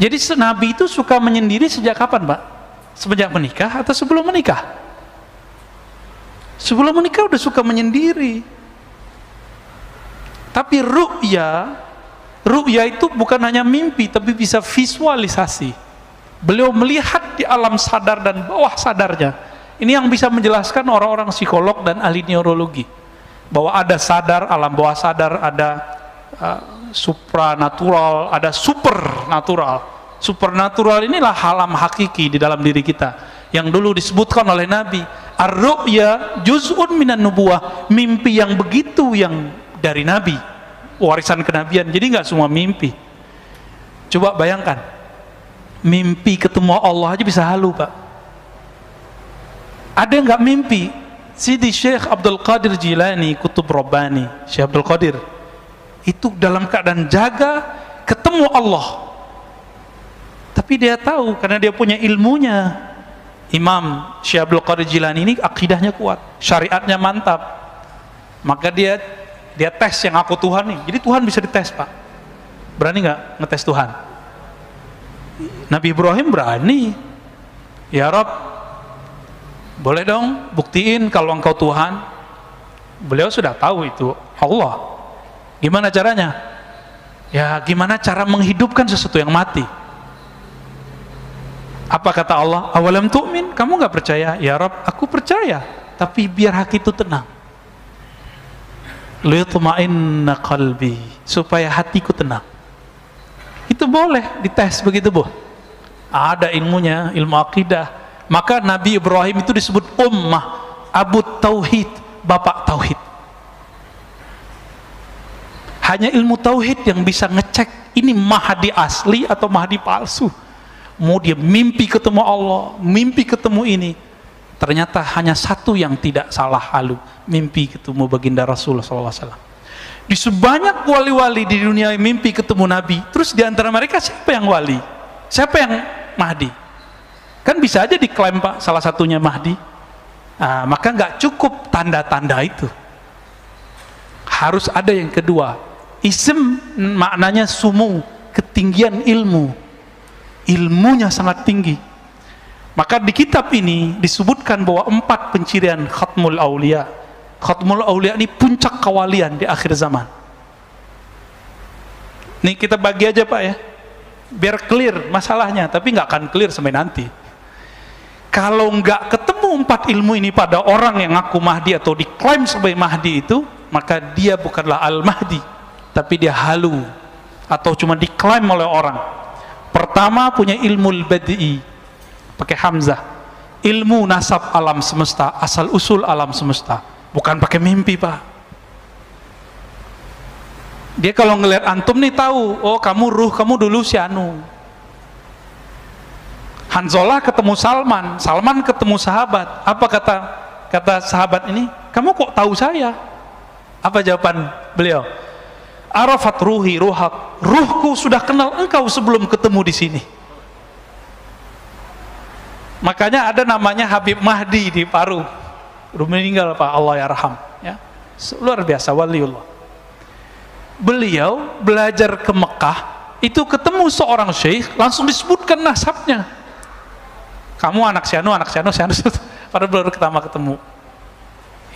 Jadi Nabi itu suka menyendiri sejak kapan, Pak? Semenjak menikah atau sebelum menikah? Sebelum menikah udah suka menyendiri. Tapi ru'ya itu bukan hanya mimpi, tapi bisa visualisasi. Beliau melihat di alam sadar dan bawah sadarnya. Ini yang bisa menjelaskan orang-orang psikolog dan ahli neurologi, bahwa ada sadar, alam bawah sadar, ada supranatural, ada supernatural. Supernatural inilah alam hakiki di dalam diri kita, yang dulu disebutkan oleh Nabi, ar-ru'ya juz'un minan nubuwah, mimpi yang begitu yang dari Nabi, warisan kenabian. Jadi nggak semua mimpi. Coba bayangkan, mimpi ketemu Allah aja bisa halu, Pak. Ada nggak mimpi? Sidi Syekh Abdul Qadir Jilani, Kutub Rabbani, Syekh Abdul Qadir itu dalam keadaan jaga ketemu Allah, tapi dia tahu karena dia punya ilmunya. Imam Syekh Abdul Qadir Jilani ini akidahnya kuat, syariatnya mantap, maka dia tes yang aku Tuhan nih. Jadi Tuhan bisa dites, Pak. Berani nggak ngetes Tuhan? Nabi Ibrahim berani. Ya Rob, boleh dong buktiin kalau engkau Tuhan. Beliau sudah tahu itu Allah. Gimana caranya? Ya gimana cara menghidupkan sesuatu yang mati? Apa kata Allah? Awalam tu'min? Kamu nggak percaya? Ya Rob, aku percaya, tapi biar hati itu tenang. Liyutma'inna qalbi, supaya hatiku tenang. Itu boleh dites begitu, Bu. Ada ilmunya, ilmu akidah. Maka Nabi Ibrahim itu disebut ummah, Abu Tauhid, bapak tauhid. Hanya ilmu tauhid yang bisa ngecek ini Mahdi asli atau Mahdi palsu. Mau dia mimpi ketemu Allah, mimpi ketemu ini, ternyata hanya satu yang tidak salah halu, mimpi ketemu baginda Rasulullah SAW. Di sebanyak wali-wali di dunia mimpi ketemu Nabi, terus di antara mereka siapa yang wali? Siapa yang Mahdi? Kan bisa aja diklaim, Pak, salah satunya Mahdi. Maka nggak cukup tanda-tanda itu, harus ada yang kedua. Ism maknanya sumu, ketinggian ilmu, ilmunya sangat tinggi. Maka di kitab ini disebutkan bahwa 4 pencirian Khatmul Aulia. Khatmul Aulia ini puncak kewalian di akhir zaman. Nih kita bagi aja, Pak, ya, biar clear masalahnya, tapi nggak akan clear sampai nanti. Kalau nggak ketemu 4 ilmu ini pada orang yang ngaku Mahdi atau diklaim sebagai Mahdi itu, maka dia bukanlah Al-Mahdi, tapi dia halu atau cuma diklaim oleh orang. Pertama, punya ilmu al-badi, pakai hamzah, ilmu nasab alam semesta, asal usul alam semesta, bukan pakai mimpi, Pak. Dia kalau ngelihat antum nih tahu, oh kamu ruh, kamu dulu si anu. Hanzalah ketemu Salman, Salman ketemu sahabat. Apa kata sahabat ini? Kamu kok tahu saya? Apa jawaban beliau? Arafat ruhi ruhak, ruhku sudah kenal engkau sebelum ketemu di sini. Makanya ada namanya Habib Mahdi di Paru. Udah meninggal, Pak, Allah yarham, ya. Luar biasa waliullah. Beliau belajar ke Mekah, itu ketemu seorang syekh, langsung disebutkan nasabnya. Kamu anak si anu, pada baru pertama ketemu.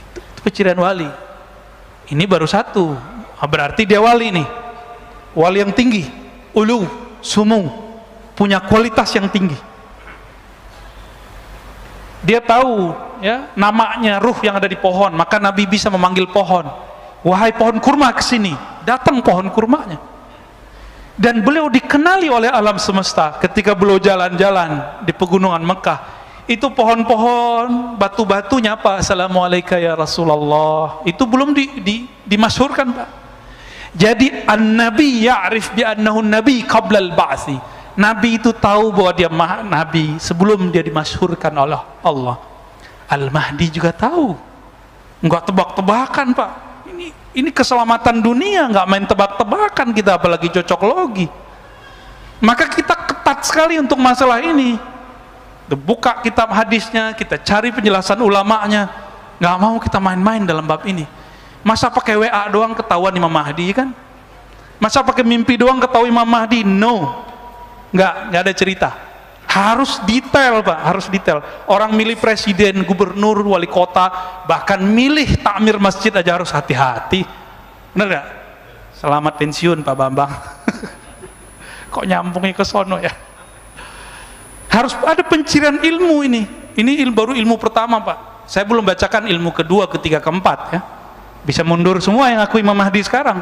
Itu pencirian wali. Ini baru satu. Berarti dia wali nih, wali yang tinggi, ulu, sumu, punya kualitas yang tinggi. Dia tahu, ya, namanya ruh yang ada di pohon, maka Nabi bisa memanggil pohon, wahai pohon kurma kesini, datang pohon kurmanya. Dan beliau dikenali oleh alam semesta ketika beliau jalan-jalan di pegunungan Mekah. Itu pohon-pohon, batu-batunya, Pak, assalamualaikum ya Rasulullah, itu belum dimasyhurkan, Pak. Jadi an-nabi ya'rif bi annahu nabi qabla al-ba'thi. Nabi itu tahu bahwa dia nabi sebelum dia dimasyhurkan oleh Allah. Al-Mahdi juga tahu. Enggak tebak-tebakan, Pak. Ini keselamatan dunia, enggak main tebak-tebakan kita, apalagi cocok logi. Maka kita ketat sekali untuk masalah ini. Buka kitab hadisnya, kita cari penjelasan ulamanya. Enggak mau kita main-main dalam bab ini. Masa pakai WA doang ketahuan Imam Mahdi, kan? Masa pakai mimpi doang ketahuan Imam Mahdi? No. nggak ada cerita. Harus detail Pak, harus detail. Orang milih presiden, gubernur, wali kota, bahkan milih takmir masjid aja harus hati-hati. Bener nggak? Selamat pensiun Pak Bambang. Kok nyambungnya ke sono ya? Harus ada pencirian ilmu ini. Ini baru ilmu pertama Pak. Saya belum bacakan ilmu kedua, ketiga, keempat ya. Bisa mundur semua yang aku Imam Mahdi sekarang.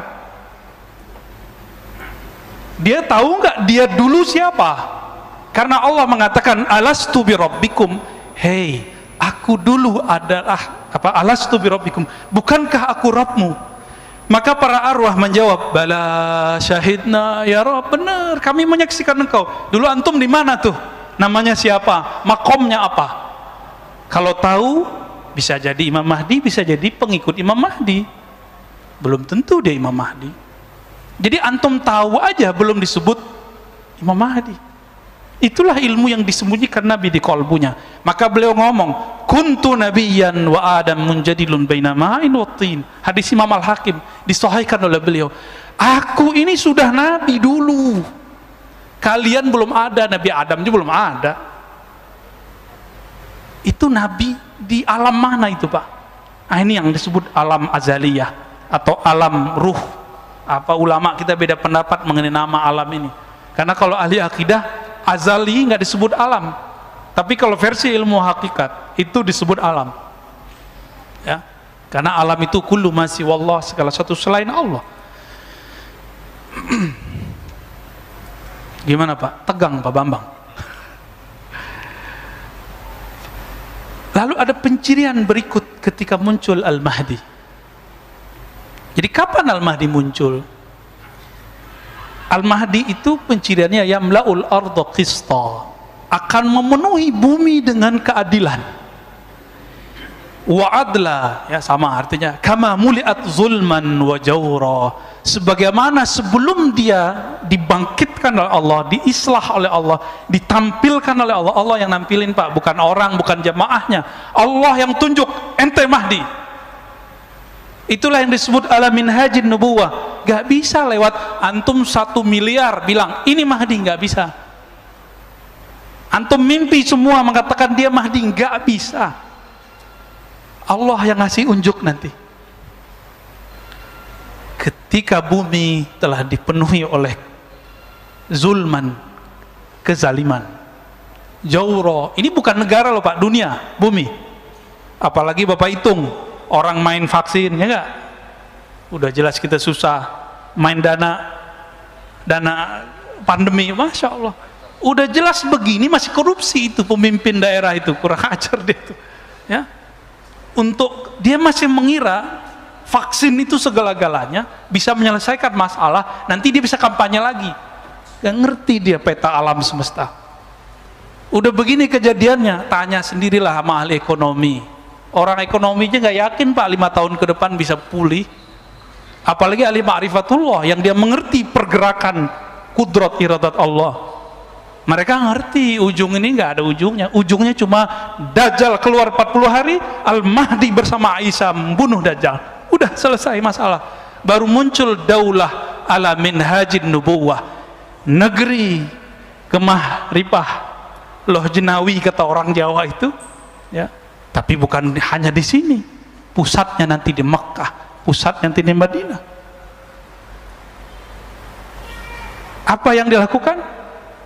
Dia tahu nggak dia dulu siapa? Karena Allah mengatakan alastu birabbikum, hei aku dulu adalah apa, alastu birabbikum, bukankah aku Rabbmu? Maka para arwah menjawab, bala syahidna ya Rabb, benar kami menyaksikan engkau. Dulu antum di mana tuh? Namanya siapa? Makomnya apa? Kalau tahu bisa jadi Imam Mahdi, bisa jadi pengikut Imam Mahdi, belum tentu dia Imam Mahdi. Jadi antum tahu aja belum disebut Imam Mahdi. Itulah ilmu yang disembunyikan Nabi di kolbunya. Maka beliau ngomong, kuntu nabiyyan wa adam munjadilun baina ma'in wa tin. Hadis Imam Al-Hakim disahihkan oleh beliau. Aku ini sudah nabi dulu. Kalian belum ada, Nabi Adam juga belum ada. Itu nabi di alam mana itu Pak? Nah, ini yang disebut alam azaliyah atau alam ruh. Apa ulama kita beda pendapat mengenai nama alam ini. Karena kalau ahli akidah azali nggak disebut alam, tapi kalau versi ilmu hakikat itu disebut alam ya, karena alam itu kullu ma siwallah, segala sesuatu selain Allah. Gimana Pak? Tegang Pak Bambang. Lalu ada pencirian berikut ketika muncul Al-Mahdi. Jadi kapan Al-Mahdi muncul? Al-Mahdi itu penciriannya yamla'ul arda qista, akan memenuhi bumi dengan keadilan. Wa adla, ya sama artinya, kama muliat zulman wa jawra, sebagaimana sebelum dia dibangkitkan oleh Allah, diislah oleh Allah, ditampilkan oleh Allah. Allah yang nampilin Pak, bukan orang, bukan jamaahnya. Allah yang tunjuk, ente Mahdi. Itulah yang disebut ala minhajin nubuwah. Gak bisa lewat antum 1 miliar bilang ini Mahdi, gak bisa. Antum mimpi semua mengatakan dia Mahdi, gak bisa. Allah yang ngasih unjuk nanti. Ketika bumi telah dipenuhi oleh zulman, kezaliman, jawro, ini bukan negara loh Pak, dunia, bumi. Apalagi Bapak hitung orang main vaksin, ya enggak? Udah jelas kita susah, main dana pandemi, Masya Allah. Udah jelas begini masih korupsi itu pemimpin daerah itu, kurang ajar dia itu. Ya, untuk dia masih mengira vaksin itu segala-galanya bisa menyelesaikan masalah, nanti dia bisa kampanye lagi. Gak ngerti dia peta alam semesta. Udah begini kejadiannya, tanya sendirilah sama ahli ekonomi. Orang ekonominya nggak yakin Pak 5 tahun ke depan bisa pulih. Apalagi ahli ma'rifatullah yang dia mengerti pergerakan kudrat iradat Allah. Mereka ngerti ujung ini nggak ada ujungnya. Ujungnya cuma Dajjal keluar 40 hari, Al-Mahdi bersama Isa membunuh Dajjal. Udah selesai masalah. Baru muncul daulah ala minhajin nubuwah, negeri kemah ripah loh jenawi kata orang Jawa itu ya. Tapi bukan hanya di sini, pusatnya nanti di Mekkah, pusatnya nanti di Madinah. Apa yang dilakukan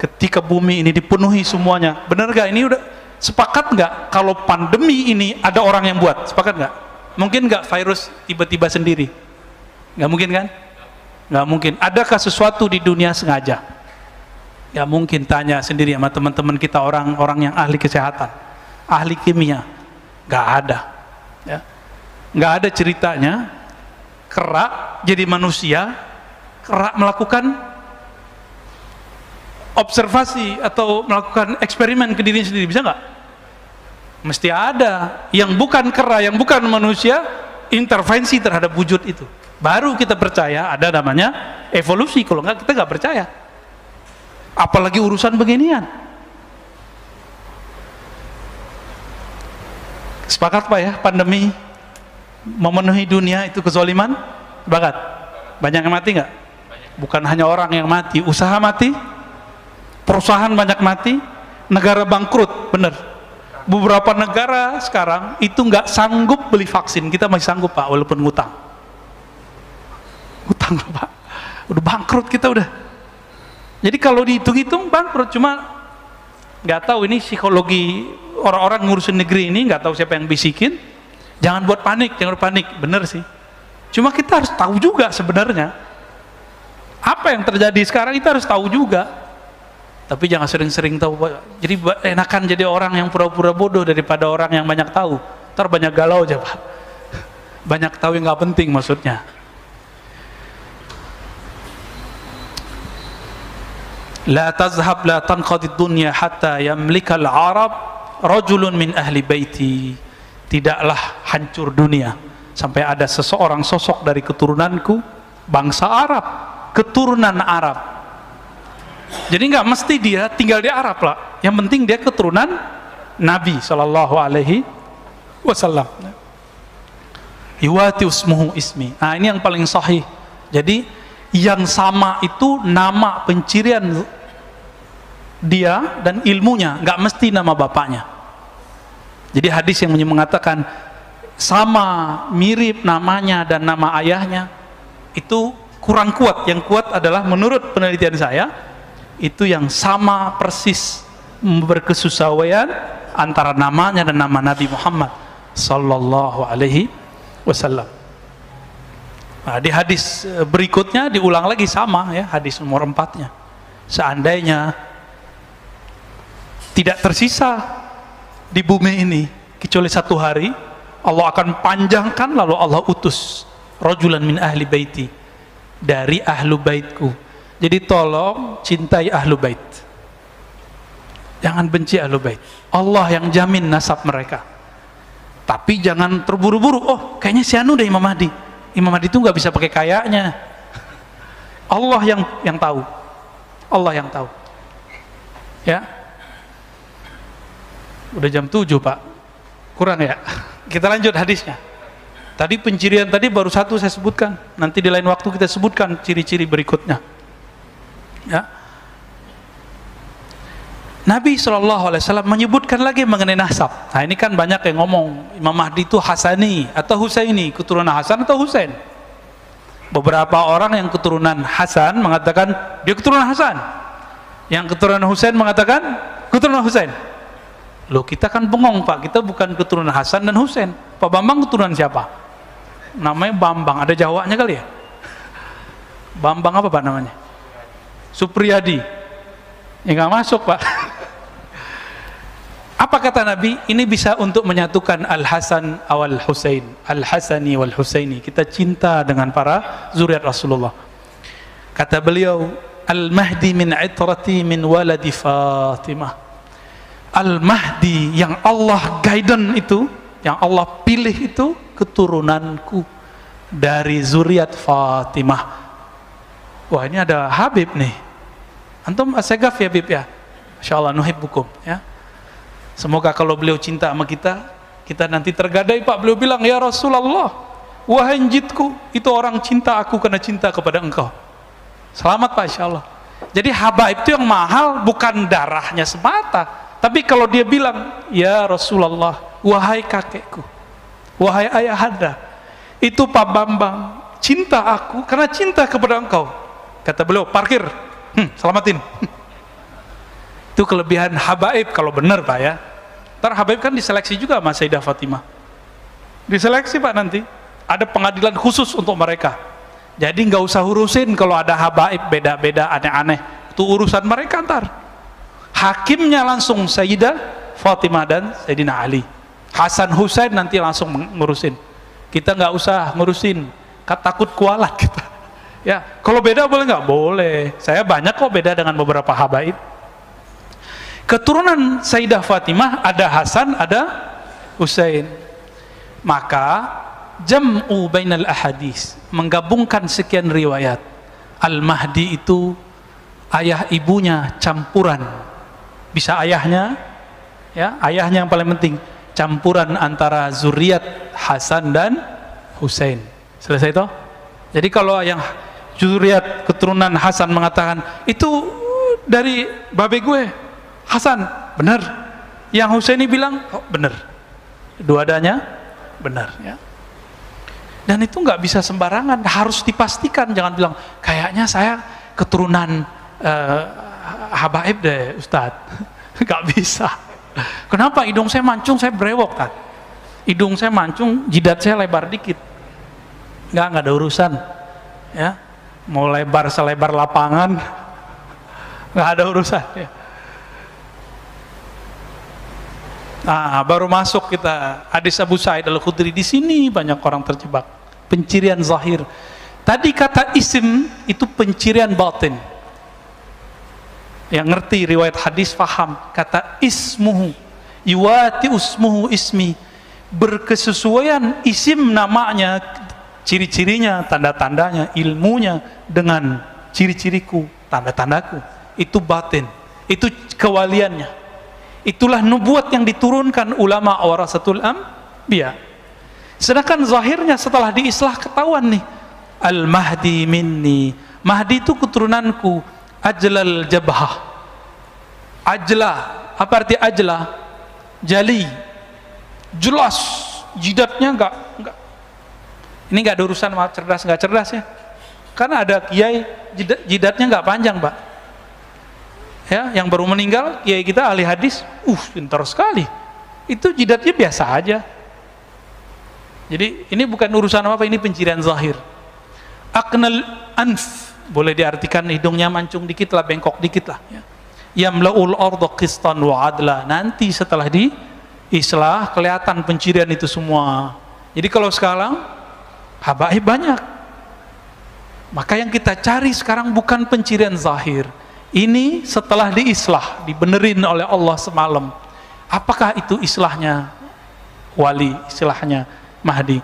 ketika bumi ini dipenuhi semuanya? Benar gak? Ini udah sepakat nggak kalau pandemi ini ada orang yang buat? Sepakat nggak? Mungkin nggak virus tiba-tiba sendiri? Nggak mungkin kan? Nggak mungkin. Adakah sesuatu di dunia sengaja? Nggak mungkin. Tanya sendiri sama teman-teman kita, orang-orang yang ahli kesehatan, ahli kimia. Nggak ada, ya. Nggak ada ceritanya kera jadi manusia, kera melakukan observasi atau melakukan eksperimen ke diri sendiri, bisa nggak? Mesti ada yang bukan kera, yang bukan manusia intervensi terhadap wujud itu, baru kita percaya ada namanya evolusi. Kalau nggak kita nggak percaya, apalagi urusan beginian. Sepakat Pak ya, pandemi memenuhi dunia itu kezaliman? Sepakat? Banyak yang mati nggak? Bukan hanya orang yang mati, usaha mati, perusahaan banyak mati, negara bangkrut, bener. Beberapa negara sekarang itu nggak sanggup beli vaksin, kita masih sanggup Pak, walaupun ngutang. Ngutang Pak, udah bangkrut kita udah. Jadi kalau dihitung-hitung bangkrut, cuma nggak tahu ini psikologi orang-orang ngurusin negeri ini, nggak tahu siapa yang bisikin. Jangan buat panik, jangan panik, bener sih. Cuma kita harus tahu juga sebenarnya apa yang terjadi sekarang, kita harus tahu juga. Tapi jangan sering-sering tahu. Jadi enakan jadi orang yang pura-pura bodoh daripada orang yang banyak tahu. Ntar banyak galau aja Pak. Banyak tahu yang nggak penting maksudnya. La tazhab la tanqadid dunya hatta yamlikal Arab rajulun min ahli baiti. Tidaklah hancur dunia sampai ada seseorang sosok dari keturunanku, bangsa Arab, keturunan Arab. Jadi nggak mesti dia tinggal di Arab lah, yang penting dia keturunan Nabi Shallallahu Alaihi Wasallam. Yuwati usmuhu ismi. Nah ini yang paling sahih. Jadi yang sama itu nama pencirian dia dan ilmunya, nggak mesti nama bapaknya. Jadi hadis yang mengatakan sama mirip namanya dan nama ayahnya itu kurang kuat. Yang kuat adalah menurut penelitian saya itu yang sama persis berkesesuaian antara namanya dan nama Nabi Muhammad Sallallahu Alaihi Wasallam. Nah, di hadis berikutnya diulang lagi sama ya, hadis nomor 4-nya. Seandainya tidak tersisa di bumi ini kecuali 1 hari, Allah akan panjangkan lalu Allah utus rajulan min ahli baiti, dari ahlu baitku. Jadi tolong cintai ahlu bait, jangan benci ahlu bait. Allah yang jamin nasab mereka. Tapi jangan terburu-buru, oh kayaknya si anu deh Imam Mahdi. Imam Mahdi itu nggak bisa pakai kayaknya. Allah yang tahu. Allah yang tahu. Ya. Udah jam 7 Pak. Kurang ya. Kita lanjut hadisnya. Tadi pencirian tadi baru 1 saya sebutkan. Nanti di lain waktu kita sebutkan ciri-ciri berikutnya. Ya. Nabi SAW menyebutkan lagi mengenai nasab. Nah ini kan banyak yang ngomong Imam Mahdi itu Hasani atau Husaini, keturunan Hasan atau Husain. Beberapa orang yang keturunan Hasan mengatakan dia keturunan Hasan, yang keturunan Husain mengatakan keturunan Husain. Loh kita kan bengong Pak, kita bukan keturunan Hasan dan Husain. Pak Bambang keturunan siapa? Namanya Bambang, ada Jawanya kali ya? Bambang apa Pak namanya? Supriyadi. Ya nggak masuk Pak. Apa kata Nabi? Ini bisa untuk menyatukan Al-Hasan wal Husain, Al-Hasani wal Husaini. Kita cinta dengan para zuriat Rasulullah. Kata beliau, Al-Mahdi min itrati min waladi Fatimah. Al-Mahdi yang Allah guidance itu, yang Allah pilih itu keturunanku dari zuriat Fatimah. Wah ini ada Habib nih. Antum asegaf ya Habib ya. Insyaallah nuhibbukum ya. Semoga kalau beliau cinta sama kita, kita nanti tergadai Pak. Beliau bilang, ya Rasulullah, wahai jitku, itu orang cinta aku karena cinta kepada engkau. Selamat Pak insyaallah. Jadi habaib itu yang mahal bukan darahnya semata, tapi kalau dia bilang, ya Rasulullah, wahai kakekku, wahai ayahanda, itu Pak Bambang cinta aku karena cinta kepada engkau. Kata beliau, parkir, selamatin. Itu kelebihan habaib kalau benar Pak ya. Ntar habaib kan diseleksi juga sama Sayyidah Fatimah. Diseleksi Pak nanti. Ada pengadilan khusus untuk mereka. Jadi nggak usah urusin kalau ada habaib beda-beda aneh-aneh. Itu urusan mereka ntar. Hakimnya langsung Sayyidah Fatimah dan Sayyidina Ali. Hasan Husain nanti langsung ngurusin. Kita nggak usah ngurusin. Takut kualat kita. Ya, kalau beda boleh nggak? Boleh. Saya banyak kok beda dengan beberapa habaib. Keturunan Sayyidah Fatimah ada Hasan, ada Husain. Maka jam'u bainal ahadis, menggabungkan sekian riwayat. Al-Mahdi itu ayah ibunya campuran. Bisa ayahnya, ya, ayahnya yang paling penting. Campuran antara zuriat Hasan dan Husain. Selesai toh? Jadi kalau yang zuriat keturunan Hasan mengatakan itu dari babe gue Hasan, benar. Yang Husaini bilang, oh, benar. Dua-duanya benar, ya. Dan itu nggak bisa sembarangan, harus dipastikan. Jangan bilang kayaknya saya keturunan habaib deh Ustadz. Nggak bisa. Kenapa? Hidung saya mancung, saya brewok kan. Hidung saya mancung, jidat saya lebar dikit. Nggak ada urusan, ya. Mau lebar selebar lapangan, nggak ada urusan, ya. Nah, baru masuk kita hadis Abu Sa'id Al-Khudri. Di sini banyak orang terjebak. Pencirian zahir. Tadi kata isim itu pencirian batin. Yang ngerti riwayat hadis paham. Kata ismuhu yuwati usmuhu ismi, berkesesuaian isim namanya, ciri-cirinya, tanda-tandanya, ilmunya dengan ciri-ciriku, tanda-tandaku. Itu batin. Itu kewaliannya. Itulah nubuat yang diturunkan ulama warasatul anbiya. Sedangkan zahirnya setelah diislah ketahuan nih, al-mahdi minni. Mahdi itu keturunanku. Ajlal jabhah. Ajla, apa arti ajla? Jali, jelas, jidatnya enggak. Ini enggak ada urusan sama cerdas enggak cerdas, ya. Karena ada kiai jidatnya enggak panjang, Pak. Ya, yang baru meninggal kiai kita ahli hadis, pintar sekali. Itu jidatnya biasa aja. Jadi ini bukan urusan apa, ini pencirian zahir. Aqnal anf, boleh diartikan hidungnya mancung dikit lah, bengkok dikit lah, ya. Yamla'ul arda qistan wa adla. Nanti setelah diislah kelihatan pencirian itu semua. Jadi kalau sekarang habaib banyak, maka yang kita cari sekarang bukan pencirian zahir. Ini setelah diislah, dibenerin oleh Allah semalam. Apakah itu islahnya wali, islahnya Mahdi?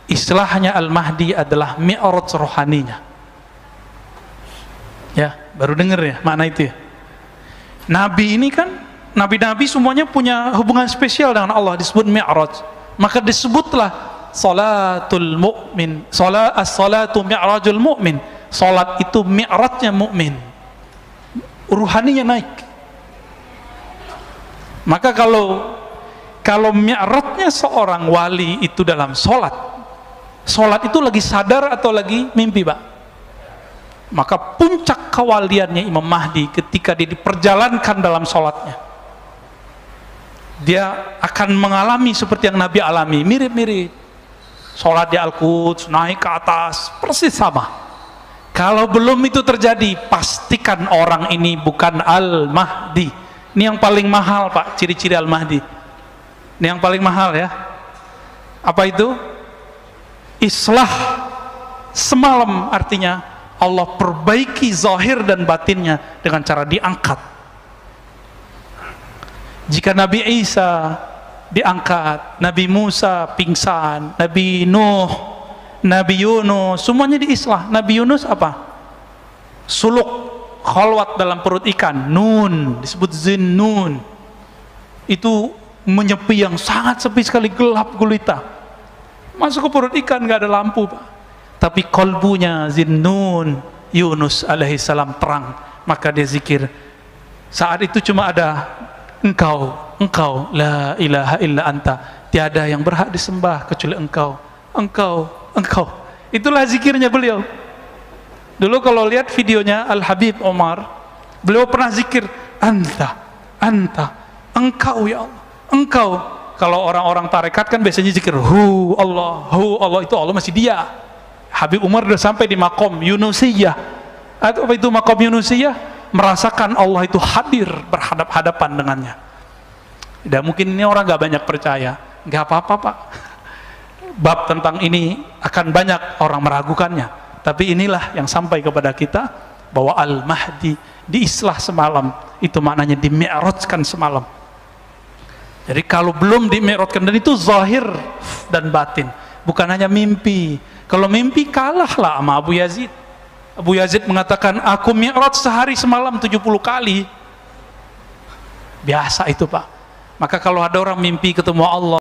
Islahnya Al-Mahdi adalah mi'raj rohaninya. Ya, baru dengar ya makna itu ya. Nabi ini kan, nabi-nabi semuanya punya hubungan spesial dengan Allah, disebut mi'raj. Maka disebutlah salatul mu'min, as-salatu mi'rajul mu'min. Salat itu mi'rajnya mukmin, ruhaninya naik. Maka kalau mi'rajnya seorang wali itu dalam salat itu lagi sadar atau lagi mimpi, Pak? Maka puncak kewaliannya Imam Mahdi ketika dia diperjalankan dalam sholatnya, dia akan mengalami seperti yang Nabi alami, mirip-mirip. Sholat di Al-Quds, naik ke atas, persis sama. Kalau belum itu terjadi, pastikan orang ini bukan Al-Mahdi. Ini yang paling mahal, Pak, ciri-ciri Al-Mahdi. Ini yang paling mahal, ya. Apa itu? Islah semalam, artinya Allah perbaiki zahir dan batinnya dengan cara diangkat. Jika Nabi Isa diangkat, Nabi Musa pingsan, Nabi Nuh, Nabi Yunus, semuanya diislah. Nabi Yunus apa? Suluk, khalwat dalam perut ikan, nun, disebut zinnun. Itu menyepi yang sangat sepi sekali, gelap gulita. Masuk ke perut ikan, nggak ada lampu, Pak. Tapi kolbunya zinnun, Yunus alaihissalam terang. Maka dia zikir. Saat itu cuma ada engkau, la ilaha illa anta, tiada yang berhak disembah kecuali engkau. Itulah zikirnya beliau. Dulu kalau lihat videonya Al-Habib Omar, beliau pernah zikir anta, engkau ya Allah, engkau. Kalau orang-orang tarekat kan biasanya zikir hu Allah, itu Allah masih dia. Habib Umar sudah sampai di makom Yunusiyah. Atau apa itu makom Yunusiyah? Merasakan Allah itu hadir berhadap-hadapan dengannya. Dan mungkin ini orang gak banyak percaya. Gak apa-apa, Pak. Bab tentang ini akan banyak orang meragukannya. Tapi inilah yang sampai kepada kita, bahwa Al-Mahdi diislah semalam. Itu maknanya dimi'rajkan semalam. Jadi kalau belum dimi'rajkan, dan itu zahir dan batin, bukan hanya mimpi. Kalau mimpi kalahlah sama Abu Yazid. Abu Yazid mengatakan, aku mi'raj sehari semalam 70 kali. Biasa itu, Pak. Maka kalau ada orang mimpi ketemu Allah,